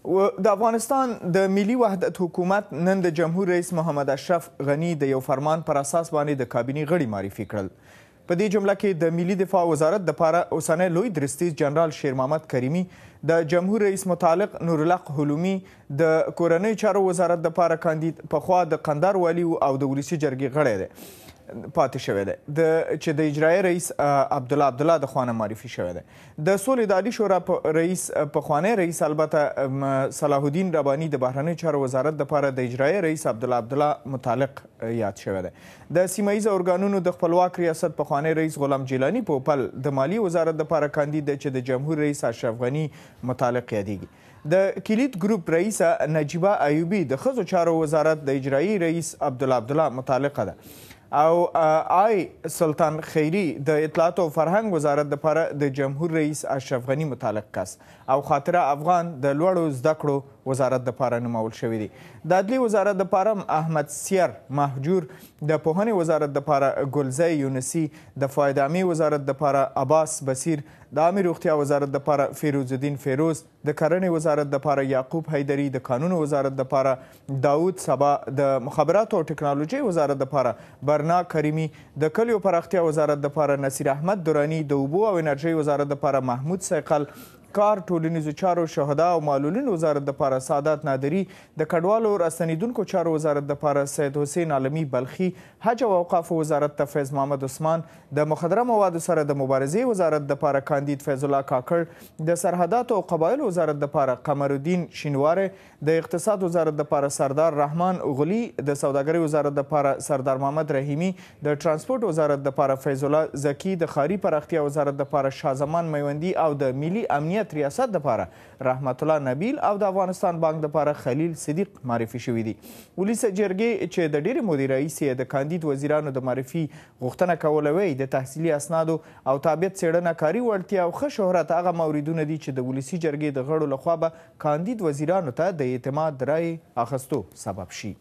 د افغانستان د ملي وحدت حکومت نن د جمهور رئیس محمد اشرف غني د یو فرمان پر اساس باندې د کابینې غړي معرفي کړل. په دې جمله کې د ملي دفاع وزارت دپاره اوسنی لوی درستیز جنرال شیر محمد کریمي، د جمهور رئیس متعلق نورالحق هلومي، د کورنۍ چارو وزارت دپاره کاندید پخوا د قندهار والي او د ولسي جرګې غړی دی پاتې شوی دی چې د اجرایي رئیس عبدالله د خوا نه معرفي شوی دی. د سولې د عالي شورا رئیس پخوانی رئیس البته صلاح الدین رباني د بهرنیو چارو وزارت دپاره د اجرایي رئیس عبدالله متعلق یاد شوی دی. د سیمه ییزو ارګانونو د خپلواک ریاست پخوانی رئیس غلام جیلاني پوپل د مالی وزارت دپاره کاندید دی چې د جمهور رئیس اشرف غني متعلق یادیږي. د کلید ګروپ رئیسه نجیبه ایوبي د ښځو چارو وزارت د اجرایي رئیس عبدالله متعلقه ده او آی سلطان خیری د اطلاعات او فرهنګ وزارت دپاره د جمهور رئیس اشرف غني متعلق کس او خاطره افغان د لوړو زده کړو وزارت دپاره نومول شوي دي. د عدلي وزارت دپاره احمد سیر مهجور، د پوهنې وزارت دپاره ګلزی یونسي، د فاید عامې وزارت دپاره عباس بصیر، د عامې روغتیا وزارت دپاره فیروز الدین فیروز، د کرنې وزارت دپاره یعقوب حیدري، د قانون وزارت دپاره داود صبا، د مخابراتو او ټکنالوژۍ وزارت دپاره برنا کریمي، د کلیو پراختیا وزارت دپاره نصیر احمد دراني، د اوبو او انرژۍ وزارت دپاره محمود سیقل، کار ټولنیزو چارو شهدا او معلولین وزارت دپاره سعادت نادري، د کډوالو راستنیدونکو چارو وزارت دپاره سید حسین عالمي بلخي، حج او اوقافو وزارت ته فیض محمد عثمان، د مخدره موادو سره د مبارزې وزارت دپاره کاندید فیض الله کاکړ، د سرحداتو او قبایلو وزارت دپاره قمر الدین شینواره، د اقتصاد وزارت دپاره سردار رحمان اغلي، د سوداګرۍ وزارت دپاره سردار محمد رحیمي، د ترانسپورټ وزارت دپاره فیض الله زکي، د ښاري پراختیا وزارت دپاره شاه میوندي او د ملي امنیت ریاست دپاره رحمت الله نبیل او د افغانستان بانک دپاره خلیل صدیق معرفي شوي دي. ولسي جرګې چې د ډېرې مودې راهیسې د کاندید وزیرانو د معرفي غوښتنه کوله وی د تحصیلي اسنادو او تابعیت څېړنه، کاري وړتیا او ښه شهرت هغه موردونه دي چې د ولسي جرګې د غړو لخوا به کاندید وزیرانو ته د اعتماد رایې اخیستو سبب شي.